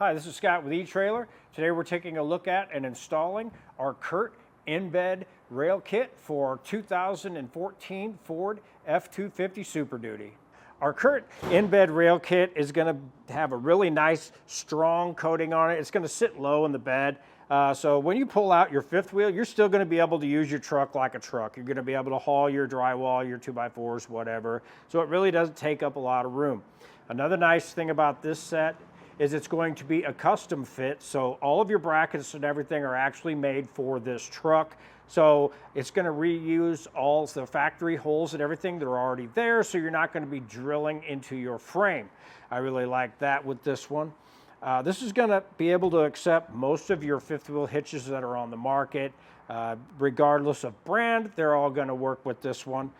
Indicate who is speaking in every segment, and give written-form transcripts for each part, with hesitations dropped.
Speaker 1: Hi, this is Scott with eTrailer. Today we're taking a look at and installing our CURT In-Bed Rail Kit for 2014 Ford F-250 Super Duty. Our CURT In-Bed Rail Kit is going to have a really nice strong coating on it. It's going to sit low in the bed. So when you pull out your fifth wheel, you're still going to be able to use your truck like a truck. You're going to be able to haul your drywall, your 2x4s, whatever. So it really doesn't take up a lot of room. Another nice thing about this set is it's going to be a custom fit, so all of your brackets and everything are actually made for this truck. So it's going to reuse all the factory holes and everything that are already there, so you're not going to be drilling into your frame. I really like that with this one. This is going to be able to accept most of your fifth wheel hitches that are on the market. Regardless of brand, they're all going to work with this one.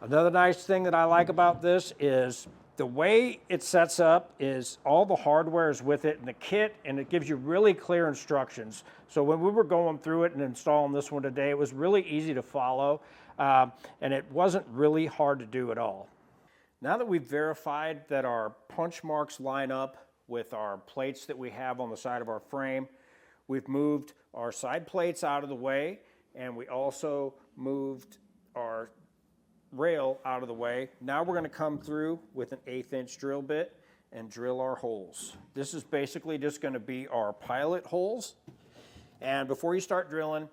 Speaker 1: Another nice thing that I like about this is the way it sets up is all the hardware is with it in the kit, and it gives you really clear instructions. So when we were going through it and installing this one today, it was really easy to follow, and it wasn't really hard to do at all. Now that we've verified that our punch marks line up with our plates that we have on the side of our frame, we've moved our side plates out of the way, and we also moved our rail out of the way. Now we're going to come through with an 1/8 inch drill bit and drill our holes. This is basically just going to be our pilot holes. And before you start drilling,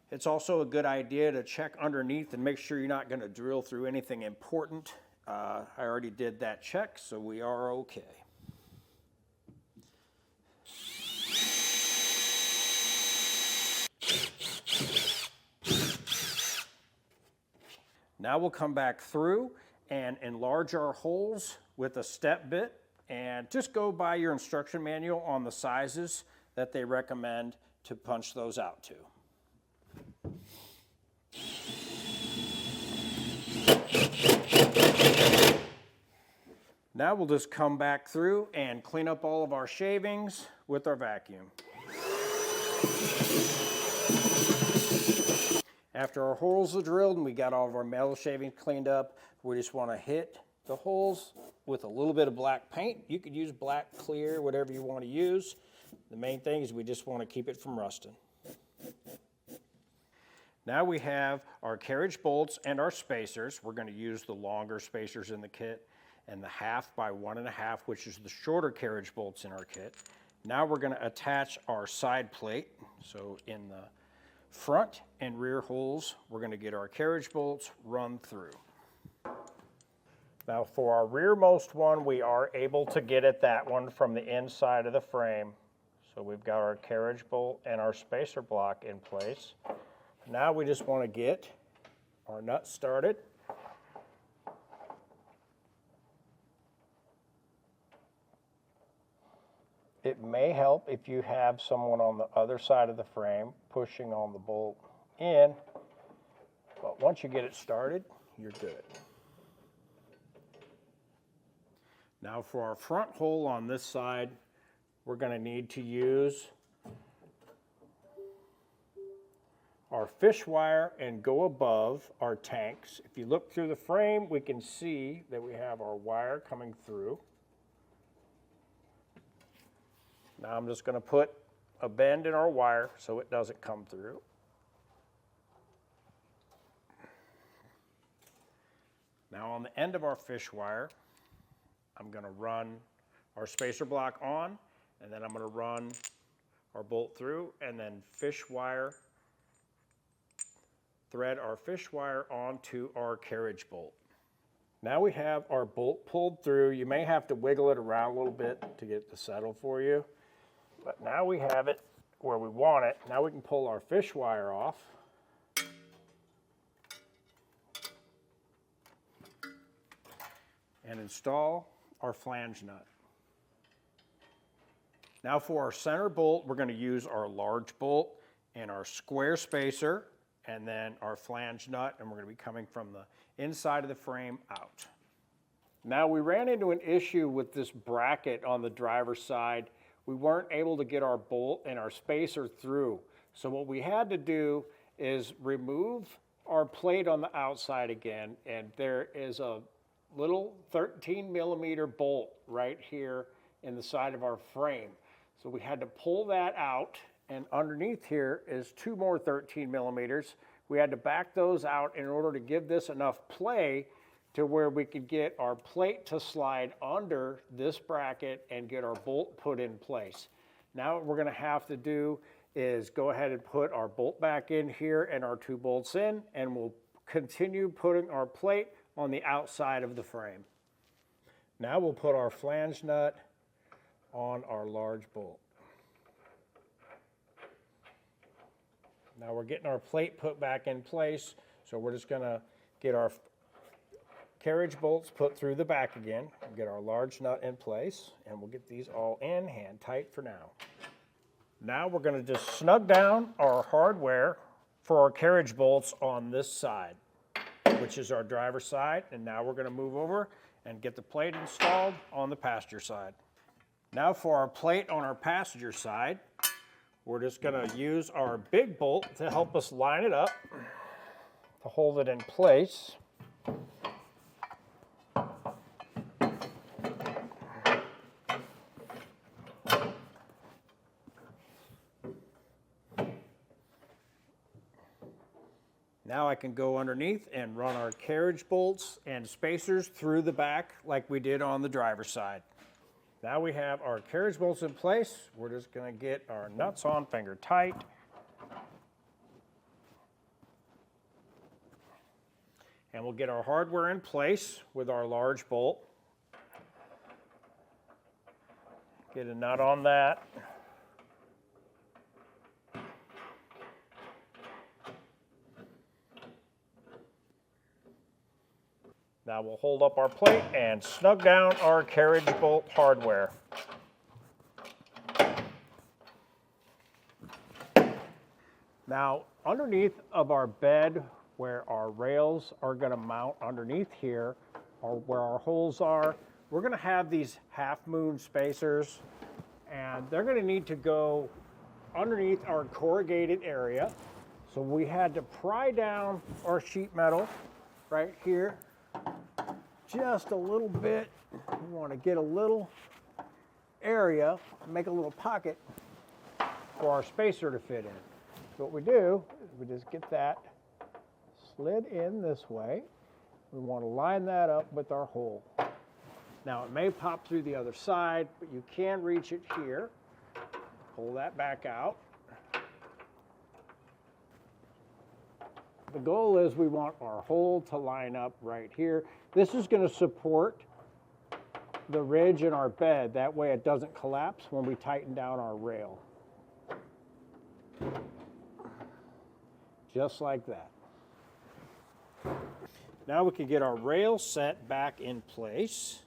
Speaker 1: it's also a good idea to check underneath and make sure you're not going to drill through anything important. I already did that check, so we are okay. Now we'll come back through and enlarge our holes with a step bit, and just go by your instruction manual on the sizes that they recommend to punch those out to. Now we'll just come back through and clean up all of our shavings with our vacuum. After our holes are drilled and we got all of our metal shavings cleaned up, we just want to hit the holes with a little bit of black paint. You could use black, clear, whatever you want to use. The main thing is we just want to keep it from rusting. Now we have our carriage bolts and our spacers. We're going to use the longer spacers in the kit, and the 1/2 by 1.5, which is the shorter carriage bolts in our kit. Now we're going to attach our side plate. So in the front and rear holes, we're going to get our carriage bolts run through. Now for our rearmost one, we are able to get at that one from the inside of the frame. So we've got our carriage bolt and our spacer block in place. Now we just want to get our nut started. It may help if you have someone on the other side of the frame pushing on the bolt in, but once you get it started, you're good. Now for our front hole on this side, we're going to need to use our fish wire and go above our tanks. If you look through the frame, we can see that we have our wire coming through. Now I'm just going to put a bend in our wire so it doesn't come through. Now on the end of our fish wire, I'm going to run our spacer block on, and then I'm going to run our bolt through, and then thread our fish wire onto our carriage bolt. Now we have our bolt pulled through. You may have to wiggle it around a little bit to get it to settle for you. But now we have it where we want it. Now we can pull our fish wire off. And install our flange nut. Now for our center bolt, we're going to use our large bolt and our square spacer, and then our flange nut, and we're going to be coming from the inside of the frame out. Now we ran into an issue with this bracket on the driver's side. We weren't able to get our bolt and our spacer through. So what we had to do is remove our plate on the outside again, and there is a little 13 millimeter bolt right here in the side of our frame. So we had to pull that out, and underneath here is 2 more 13 millimeters. We had to back those out in order to give this enough play to where we could get our plate to slide under this bracket and get our bolt put in place. Now what we're going to have to do is go ahead and put our bolt back in here and our 2 bolts in, and we'll continue putting our plate on the outside of the frame. Now we'll put our flange nut on our large bolt. Now we're getting our plate put back in place, so we're just going to get our carriage bolts put through the back again, get our large nut in place, and we'll get these all in hand tight for now. Now we're going to just snug down our hardware for our carriage bolts on this side, which is our driver's side, and now we're going to move over and get the plate installed on the passenger side. Now for our plate on our passenger side, we're just going to use our big bolt to help us line it up, to hold it in place. Now I can go underneath and run our carriage bolts and spacers through the back like we did on the driver's side. Now we have our carriage bolts in place. We're just going to get our nuts on finger tight. And we'll get our hardware in place with our large bolt. Get a nut on that. Now we'll hold up our plate and snug down our carriage bolt hardware. Now underneath of our bed where our rails are going to mount underneath here, or where our holes are, we're going to have these half moon spacers, and they're going to need to go underneath our corrugated area. So we had to pry down our sheet metal right here just a little bit. We want to get a little area, make a little pocket for our spacer to fit in. So what we do is we just get that slid in this way. We want to line that up with our hole. Now it may pop through the other side, but you can reach it here. Pull that back out. The goal is we want our hole to line up right here. This is going to support the ridge in our bed. That way it doesn't collapse when we tighten down our rail. Just like that. Now we can get our rail set back in place.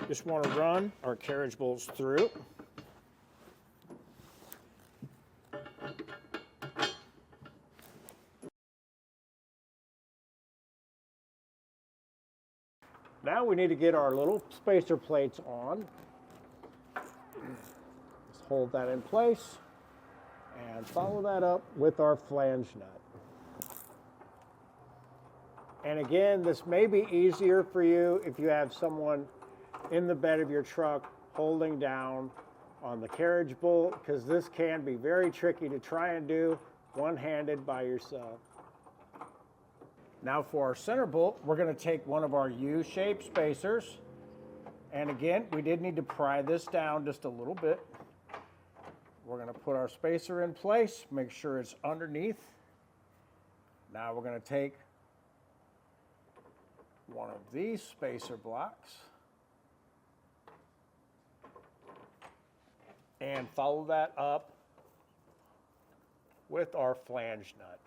Speaker 1: Just want to run our carriage bolts through. Now we need to get our little spacer plates on. Just hold that in place and follow that up with our flange nut. And again, this may be easier for you if you have someone in the bed of your truck holding down on the carriage bolt, because this can be very tricky to try and do one-handed by yourself. Now for our center bolt, we're going to take one of our U-shaped spacers. And again, we did need to pry this down just a little bit. We're going to put our spacer in place, make sure it's underneath. Now we're going to take one of these spacer blocks and follow that up with our flange nut.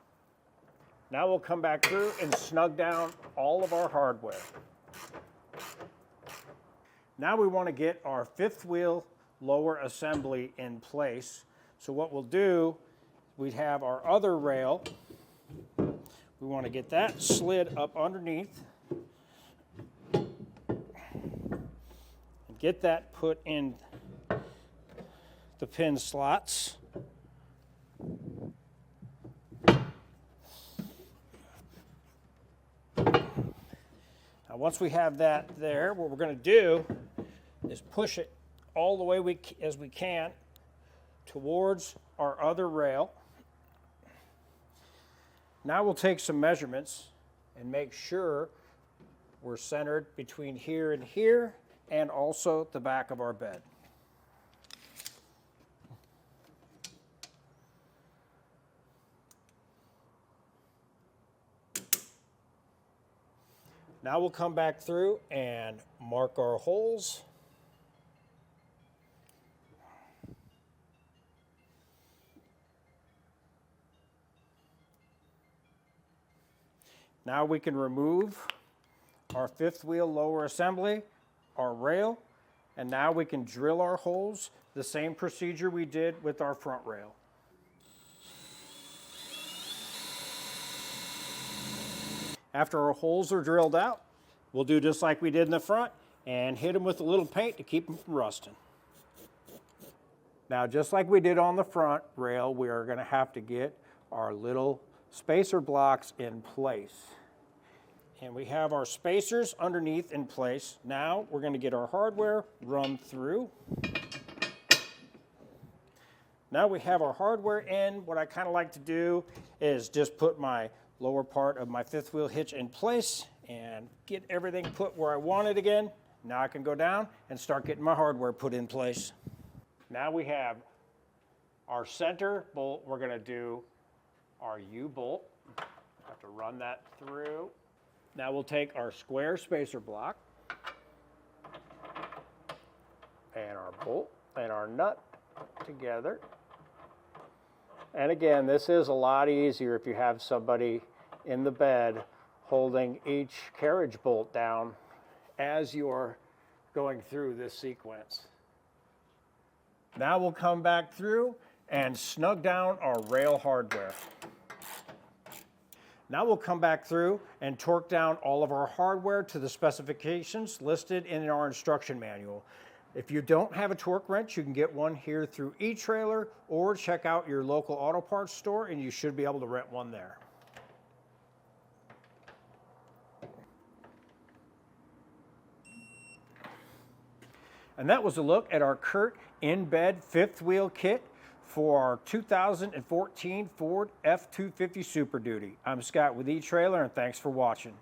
Speaker 1: Now we'll come back through and snug down all of our hardware. Now we want to get our fifth wheel lower assembly in place. So what we'll do, we have our other rail. We want to get that slid up underneath. And get that put in the pin slots. Now once we have that there, what we're going to do is push it all the way as we can towards our other rail. Now we'll take some measurements and make sure we're centered between here and here, and also the back of our bed. Now we'll come back through and mark our holes. Now we can remove our fifth wheel lower assembly, our rail, and now we can drill our holes, the same procedure we did with our front rail. After our holes are drilled out, we'll do just like we did in the front and hit them with a little paint to keep them from rusting. Now, just like we did on the front rail, we are going to have to get our little spacer blocks in place. And we have our spacers underneath in place. Now we're going to get our hardware run through. Now we have our hardware in. What I kind of like to do is just put my lower part of my fifth wheel hitch in place and get everything put where I want it again. Now I can go down and start getting my hardware put in place. Now we have our center bolt. We're going to do our U-bolt. Have to run that through. Now we'll take our square spacer block and our bolt and our nut together. And again, this is a lot easier if you have somebody in the bed holding each carriage bolt down as you're going through this sequence. Now we'll come back through and snug down our rail hardware. Now we'll come back through and torque down all of our hardware to the specifications listed in our instruction manual. If you don't have a torque wrench, you can get one here through eTrailer or check out your local auto parts store and you should be able to rent one there. And that was a look at our CURT In-Bed fifth wheel kit for our 2014 Ford F-250 Super Duty. I'm Scott with eTrailer and thanks for watching.